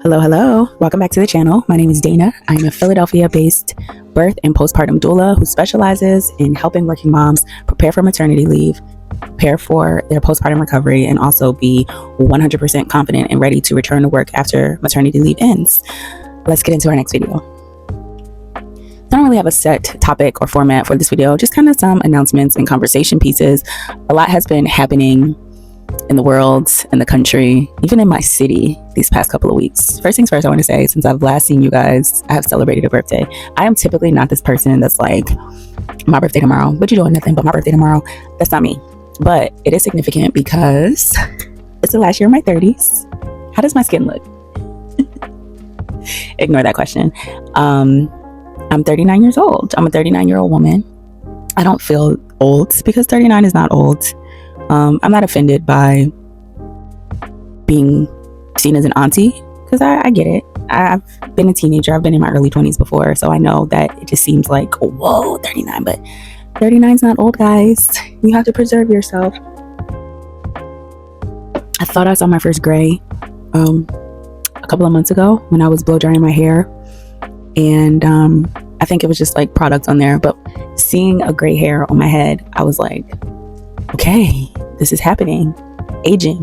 Hello. Welcome back to the channel. My name is Daina. I'm a Philadelphia-based birth and postpartum doula who specializes in helping working moms prepare for maternity leave, prepare for their postpartum recovery, and also be 100% confident and ready to return to work after maternity leave ends. Let's get into our next video. I don't really have a set topic or format for this video, just kind of some announcements and conversation pieces. A lot has been happening in the world, in the country, even in my city these past couple of weeks. First things first, I want to say, since I've last seen you guys, I have celebrated a birthday. I am typically not this person that's like, my birthday tomorrow, what you doing? Nothing but my birthday tomorrow. That's not me. But it is significant because it's the last year of my 30s. How does my skin look? Ignore that question. I'm 39 years old. I'm a 39-year-old woman. I don't feel old because 39 is not old. I'm not offended by being seen as an auntie because I get it. I've been a teenager. I've been in my early 20s before, so I know that it just seems like, whoa, 39, but 39 is not old, guys. You have to preserve yourself. I thought I saw my first gray a couple of months ago when I was blow drying my hair, and I think it was just like product on there, but seeing a gray hair on my head, I was like, okay, this is happening. Aging.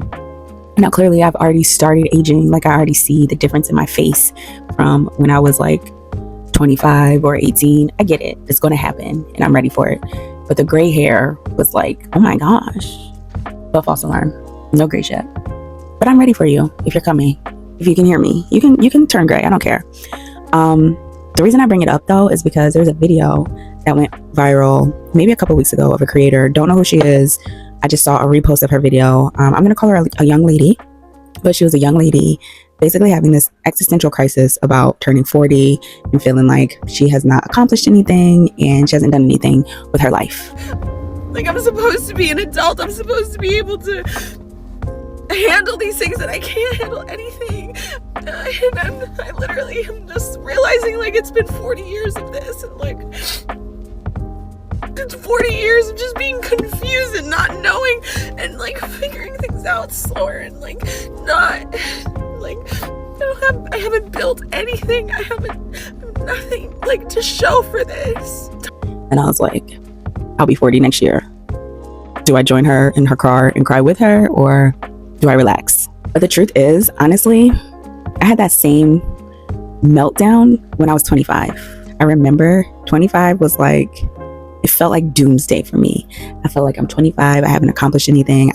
Now clearly I've already started aging. Like I already see the difference in my face from when I was like 25 or 18. I get it. It's going to happen and I'm ready for it. But the gray hair was like, oh my gosh. But false alarm. No grays yet. But I'm ready for you if you're coming. If you can hear me, you can turn gray. I don't care. The reason I bring it up though is because there's a video that went viral maybe a couple weeks ago of a creator. Don't know who she is. I just saw a repost of her video. I'm going to call her a young lady, but she was a young lady basically having this existential crisis about turning 40 and feeling like she has not accomplished anything and she hasn't done anything with her life. Like I'm supposed to be an adult. I'm supposed to be able to handle these things and I can't handle anything. And I literally am just realizing like it's been 40 years of this and like it's 40 years of just being confused and not knowing and like figuring things out slower and like not like I haven't built anything. I have nothing like to show for this. And I was like, I'll be 40 next year. Do I join her in her car and cry with her, or do I relax? But the truth is, honestly, I had that same meltdown when I was 25. I remember 25 was like, it felt like doomsday for me. I felt like I'm 25. I haven't accomplished anything.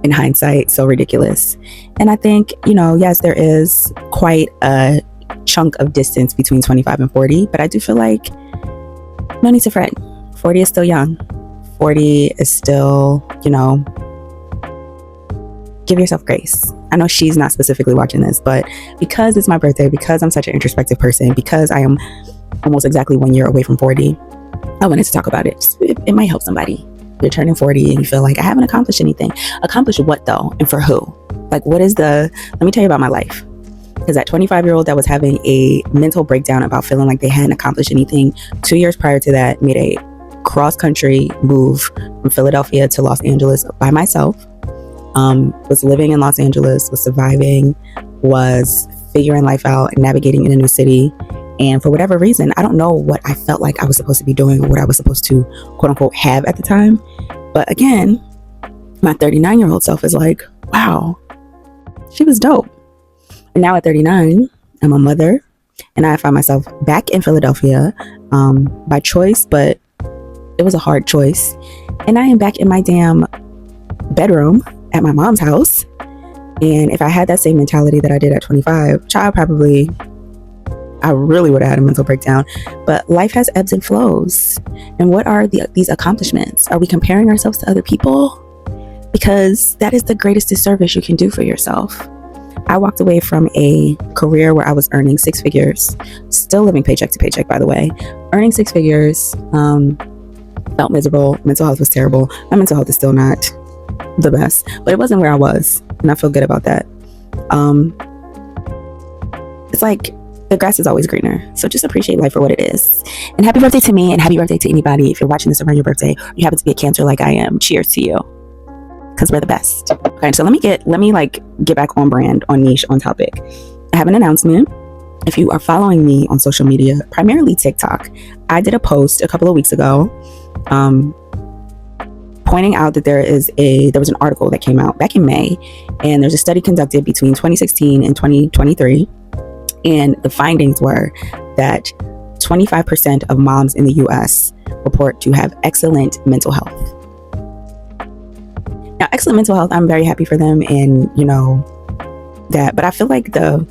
In hindsight, so ridiculous. And I think, yes, there is quite a chunk of distance between 25 and 40, but I do feel like no need to fret. 40 is still young. 40 is still, give yourself grace. I know she's not specifically watching this, but because it's my birthday, because I'm such an introspective person, because I am almost exactly 1 year away from 40, I wanted to talk about it. It might help somebody. You're turning 40 and you feel like I haven't accomplished anything. Accomplished what though? And for who? Like what is let me tell you about my life. Because that 25-year-old that was having a mental breakdown about feeling like they hadn't accomplished anything, 2 years prior to that, made a cross-country move from Philadelphia to Los Angeles by myself. Was living in Los Angeles, was surviving, was figuring life out and navigating in a new city. And for whatever reason, I don't know what I felt like I was supposed to be doing or what I was supposed to, quote unquote, have at the time. But again, my 39-year-old self is like, wow, she was dope. And now at 39, I'm a mother and I find myself back in Philadelphia by choice, but it was a hard choice. And I am back in my damn bedroom at my mom's house. And if I had that same mentality that I did at 25, I really would have had a mental breakdown. But life has ebbs and flows. And what are these accomplishments? Are we comparing ourselves to other people? Because that is the greatest disservice you can do for yourself. I walked away from a career where I was earning six figures, still living paycheck to paycheck, by the way, earning six figures, felt miserable. Mental health was terrible. My mental health is still not the best, but it wasn't where I was. And I feel good about that. It's like the grass is always greener. So just appreciate life for what it is. And happy birthday to me and happy birthday to anybody. If you're watching this around your birthday, or you happen to be a Cancer like I am, cheers to you. because we're the best. Okay, so let me get back on brand, on niche, on topic. I have an announcement. If you are following me on social media, primarily TikTok, I did a post a couple of weeks ago pointing out that there was an article that came out back in May, and there's a study conducted between 2016 and 2023, and the findings were that 25% of moms in the US report to have excellent mental health. Now, excellent mental health, I'm very happy for them, and that, but I feel like the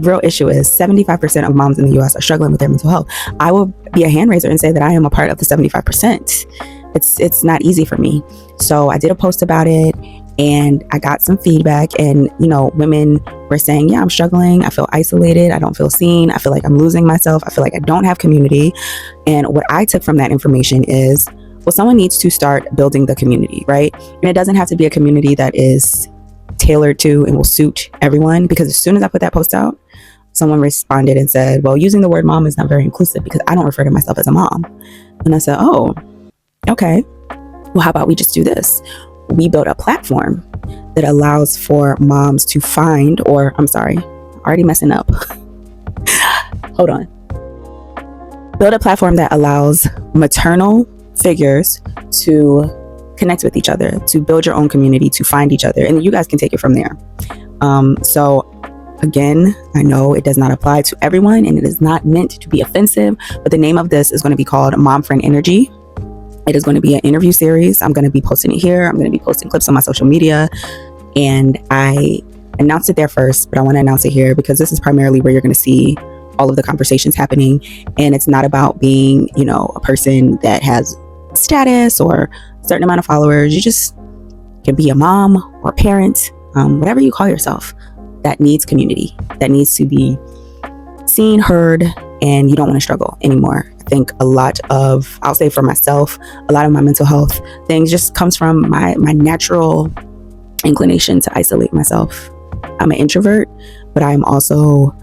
real issue is 75% of moms in the US are struggling with their mental health. I will be a hand raiser and say that I am a part of the 75%. It's not easy for me. So I did a post about it, and I got some feedback, and women were saying, yeah, I'm struggling. I feel isolated. I don't feel seen. I feel like I'm losing myself. I feel like I don't have community. And what I took from that information is, well, someone needs to start building the community, right? And it doesn't have to be a community that is tailored to and will suit everyone, because as soon as I put that post out, someone responded and said, well, using the word mom is not very inclusive because I don't refer to myself as a mom. And I said, oh, okay. Well, how about we just do this? We built a platform that allows for moms to find, or I'm sorry, already messing up. Hold on. Build a platform that allows maternal figures to connect with each other, to build your own community, to find each other, and you guys can take it from there. So again, I know it does not apply to everyone, and it is not meant to be offensive, but the name of this is going to be called Mom Friend Energy. It is going to be an interview series. I'm going to be posting it here. I'm going to be posting clips on my social media, and I announced it there first, but I want to announce it here because this is primarily where you're going to see all of the conversations happening. And it's not about being, a person that has status or a certain amount of followers. You just can be a mom or a parent, whatever you call yourself, that needs community, that needs to be seen, heard, and you don't want to struggle anymore. I think I'll say for myself, a lot of my mental health things just comes from my natural inclination to isolate myself. I'm an introvert, but I'm also,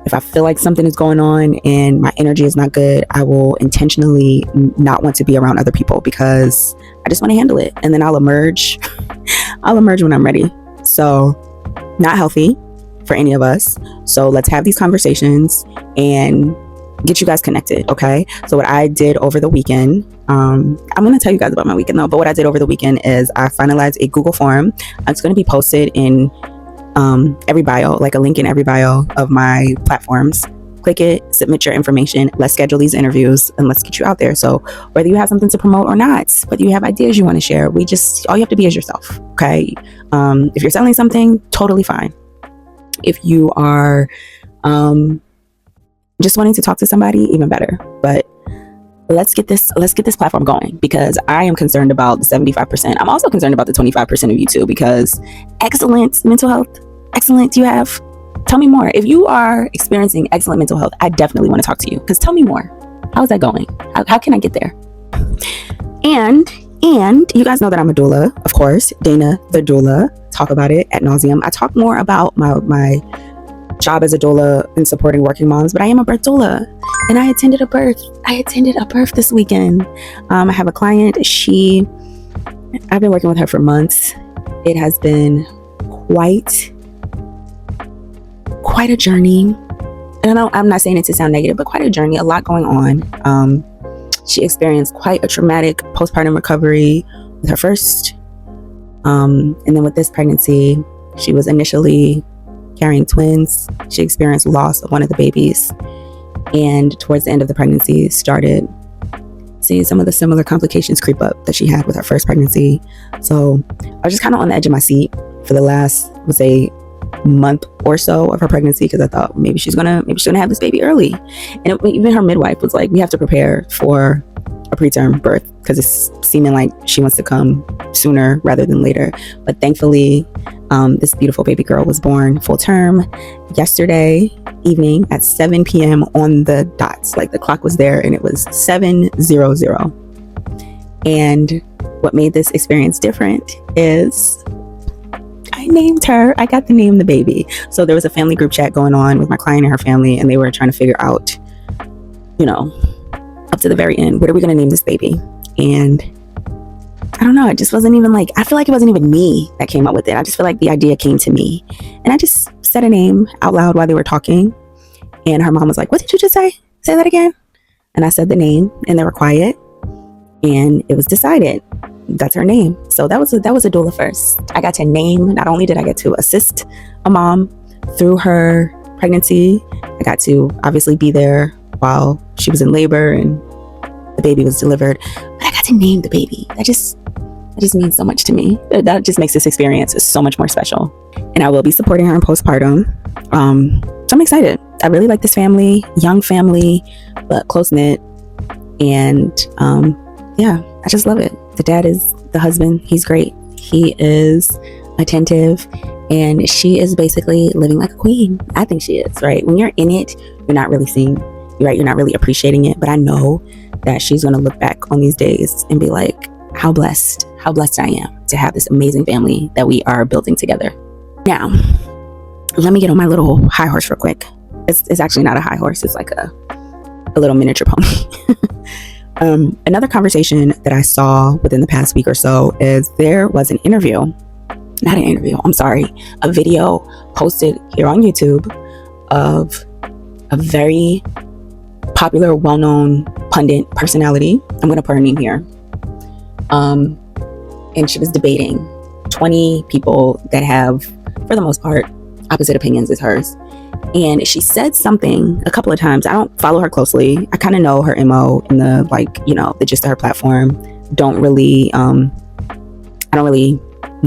if I feel like something is going on and my energy is not good, I will intentionally not want to be around other people because I just want to handle it. And then I'll emerge. I'll emerge when I'm ready. So not healthy for any of us. So let's have these conversations and get you guys connected. Okay. So what I did over the weekend, I'm going to tell you guys about my weekend though, but what I did over the weekend is I finalized a Google form. It's going to be posted in every bio, like a link in every bio of my platforms. Click it, submit your information. Let's schedule these interviews and let's get you out there. So whether you have something to promote or not, whether you have ideas you want to share, all you have to be is yourself. Okay. If you're selling something, totally fine. If you are just wanting to talk to somebody, even better. But let's get this platform going, because I am concerned about the 75%. I'm also concerned about the 25% of you too, because excellent mental health, excellent you have. Tell me more. If you are experiencing excellent mental health, I definitely want to talk to you, because tell me more. How's that going? How can I get there? And you guys know that I'm a doula, of course. Daina the Doula. Talk about it ad nauseum. I talk more about my job as a doula and supporting working moms, but I am a birth doula, and I attended a birth this weekend. I have a client. I've been working with her for months. It has been quite a journey. And I'm not saying it to sound negative, but quite a journey, a lot going on. She experienced quite a traumatic postpartum recovery with her first. And then with this pregnancy, she was initially carrying twins. She experienced loss of one of the babies. And towards the end of the pregnancy, started seeing some of the similar complications creep up that she had with her first pregnancy. So I was just kind of on the edge of my seat for the last, let's say, month or so of her pregnancy, because I thought maybe she's gonna have this baby early. And even her midwife was like, we have to prepare for a preterm birth because it's seeming like she wants to come sooner rather than later. But thankfully, this beautiful baby girl was born full term yesterday evening at 7 p.m. on the dots. Like the clock was there and it was 7:00. And what made this experience different is I named her. I got to name the baby. So there was a family group chat going on with my client and her family, and they were trying to figure out, up to the very end, what are we going to name this baby? And I don't know, it just wasn't even like, I feel like it wasn't even me that came up with it. I just feel like the idea came to me. And I just said a name out loud while they were talking. And her mom was like, what did you just say? Say that again. And I said the name and they were quiet. And it was decided. That's her name. So that was a doula first. I got to name, not only did I get to assist a mom through her pregnancy, I got to obviously be there while she was in labor and the baby was delivered, but I got to name the baby. That just means so much to me. That just makes this experience so much more special. And I will be supporting her in postpartum. So I'm excited. I really like this family, young family, but close knit. And yeah, I just love it. The dad is the husband. He's great. He is attentive, and she is basically living like a queen. I think she is, right? When you're in it, you're not really seeing, right? You're not really appreciating it. But I know that she's going to look back on these days and be like, how blessed I am to have this amazing family that we are building together. Now, let me get on my little high horse real quick. It's actually not a high horse. It's like a little miniature pony. Another conversation that I saw within the past week or so is there was a video posted here on YouTube of a very popular, well-known pundit personality. I'm going to put her name here. And she was debating 20 people that have, for the most part, opposite opinions as hers. And she said something a couple of times. I don't follow her closely. I kind of know her MO and the gist of her platform. I don't really want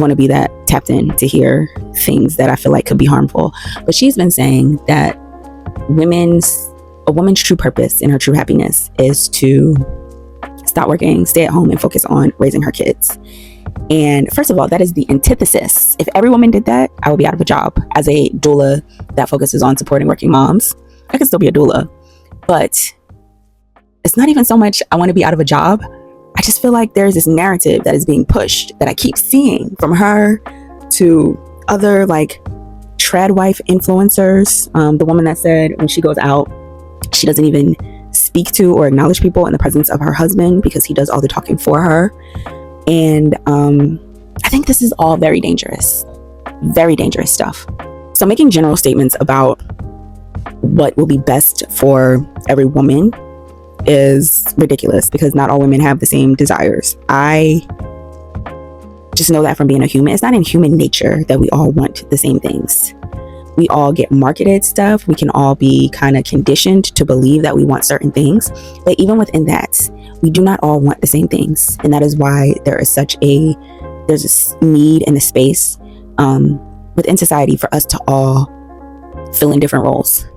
to be that tapped in to hear things that I feel like could be harmful. But she's been saying that a woman's true purpose and her true happiness is to stop working, stay at home, and focus on raising her kids. And first of all, that is the antithesis. If every woman did that, I would be out of a job. As a doula that focuses on supporting working moms, I could still be a doula. But it's not even so much I want to be out of a job. I just feel like there's this narrative that is being pushed that I keep seeing from her to other like trad wife influencers. The woman that said when she goes out, she doesn't even speak to or acknowledge people in the presence of her husband because he does all the talking for her. And I think this is all very dangerous stuff. So making general statements about what will be best for every woman is ridiculous because not all women have the same desires. I just know that from being a human. It's not in human nature that we all want the same things. We all get marketed stuff. We can all be kind of conditioned to believe that we want certain things. But even within that, we do not all want the same things. And that is why there's this need and a space within society for us to all fill in different roles.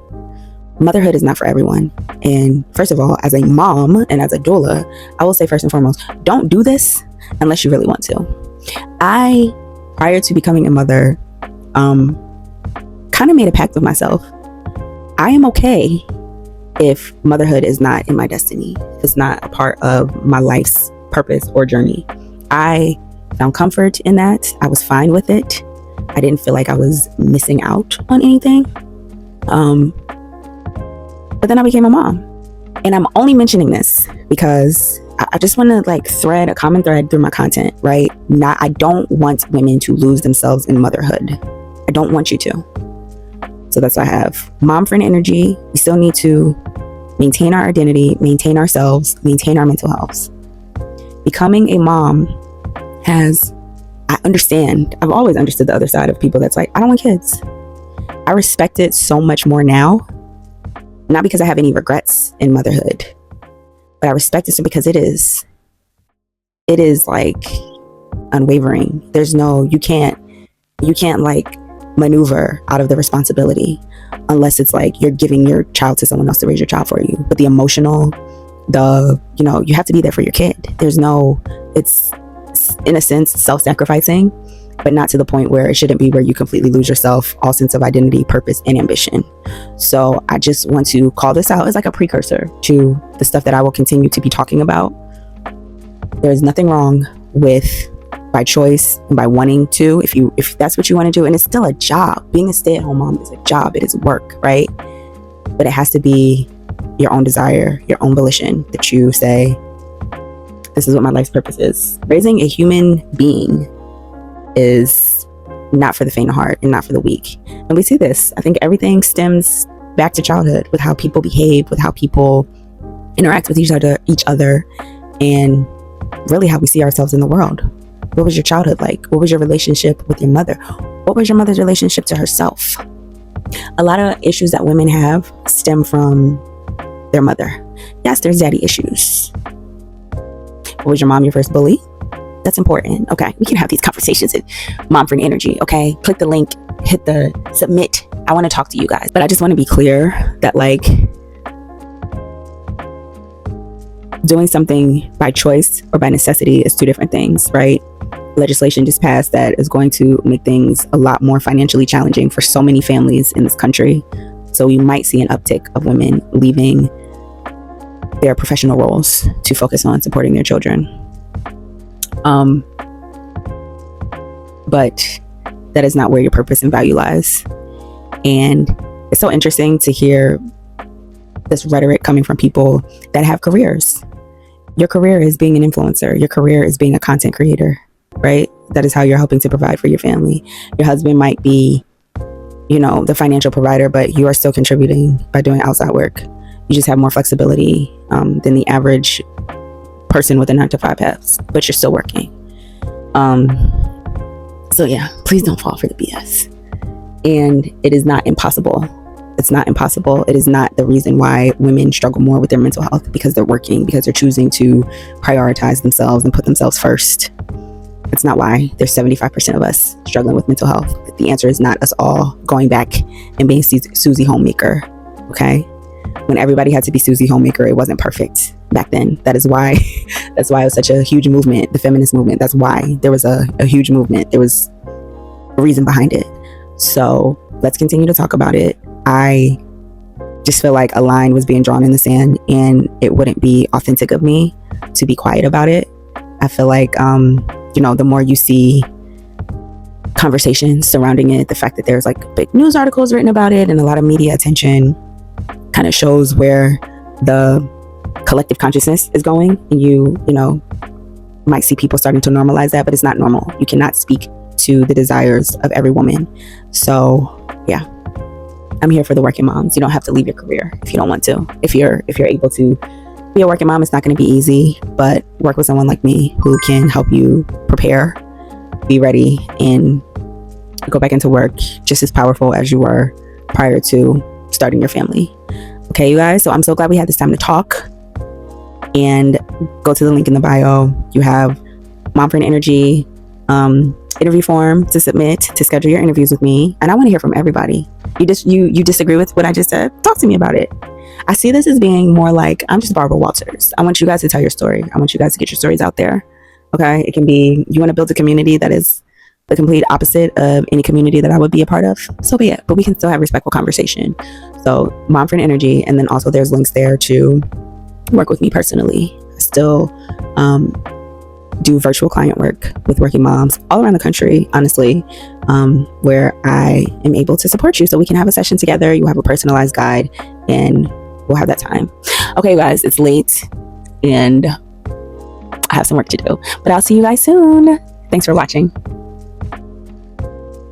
Motherhood is not for everyone. And first of all, as a mom and as a doula, I will say first and foremost, don't do this unless you really want to. Prior to becoming a mother, kind of made a pact with myself. I am okay if motherhood is not in my destiny, if it's not a part of my life's purpose or journey. I found comfort in that. I was fine with it. I didn't feel like I was missing out on anything. But then I became a mom. And I'm only mentioning this because I just want to like thread a common thread through my content, right? I don't want women to lose themselves in motherhood. I don't want you to. So that's why I have mom friend energy. We still need to maintain our identity, maintain ourselves, maintain our mental health. Becoming a mom I've always understood the other side of people that's like, I don't want kids. I respect it so much more now. Not because I have any regrets in motherhood, but I respect it because it is like unwavering. You can't like maneuver out of the responsibility unless it's like you're giving your child to someone else to raise your child for you. But the emotional, you have to be there for your kid. It's in a sense self-sacrificing, but not to the point where it shouldn't be where you completely lose yourself, all sense of identity, purpose, and ambition. So I just want to call this out as like a precursor to the stuff that I will continue to be talking about. There's nothing wrong with by choice and by wanting to, if that's what you want to do. And it's still a job. Being a stay-at-home mom is a job. It is work, right? But it has to be your own desire, your own volition that you say, This is what my life's purpose is. Raising a human being is not for the faint of heart and not for the weak. And we see this. I think everything stems back to childhood, with how people behave, with how people interact with each other, and really how we see ourselves in the world. What was your childhood like? What was your relationship with your mother? What was your mother's relationship to herself? A lot of issues that women have stem from their mother. Yes, there's daddy issues. Was your mom your first bully? That's important. Okay, we can have these conversations at Mom for Energy. Okay, click the link, hit the submit. I want to talk to you guys, but I just want to be clear that, like, doing something by choice or by necessity is two different things, right? Legislation just passed that is going to make things a lot more financially challenging for so many families in this country. So we might see an uptick of women leaving their professional roles to focus on supporting their children. But that is not where your purpose and value lies. And it's so interesting to hear this rhetoric coming from people that have careers. Your career is being an influencer. Your career is being a content creator, right? That is how you're helping to provide for your family. Your husband might be, the financial provider, but you are still contributing by doing outside work. You just have more flexibility than the average person with a 9-to-5 has, but you're still working. So yeah, please don't fall for the BS. And it is not impossible. It's not impossible. It is not the reason why women struggle more with their mental health, because they're working, because they're choosing to prioritize themselves and put themselves first. It's not why there's 75% of us struggling with mental health. The answer is not us all going back and being Susie Homemaker, okay? When everybody had to be Susie Homemaker, it wasn't perfect back then. That is why it was such a huge movement, the feminist movement. That's why there was a huge movement. There was a reason behind it. So let's continue to talk about it. I just feel like a line was being drawn in the sand, and it wouldn't be authentic of me to be quiet about it. I feel like, the more you see conversations surrounding it, the fact that there's like big news articles written about it and a lot of media attention kind of shows where the collective consciousness is going. And you might see people starting to normalize that, but it's not normal. You cannot speak to the desires of every woman. So yeah, I'm here for the working moms. You don't have to leave your career if you don't want to. If you're able to be a working mom, it's not going to be easy, but work with someone like me who can help you prepare, be ready, and go back into work just as powerful as you were prior to starting your family. Okay, you guys, so I'm so glad we had this time to talk. And go to the link in the bio. You have Mom for an Energy interview form to submit to schedule your interviews with me, and I want to hear from everybody. You disagree with what I just said? Talk to me about it. I see this as being more like, I'm just Barbara Walters. I want you guys to tell your story. I want you guys to get your stories out there. Okay, it can be you want to build a community that is the complete opposite of any community that I would be a part of, so be it. But we can still have respectful conversation. So Mom for an Energy, and then also there's links there to work with me personally. I still do virtual client work with working moms all around the country, honestly, where I am able to support you. So we can have a session together. You have a personalized guide, and we'll have that time. Okay, guys, it's late and I have some work to do, but I'll see you guys soon. Thanks for watching.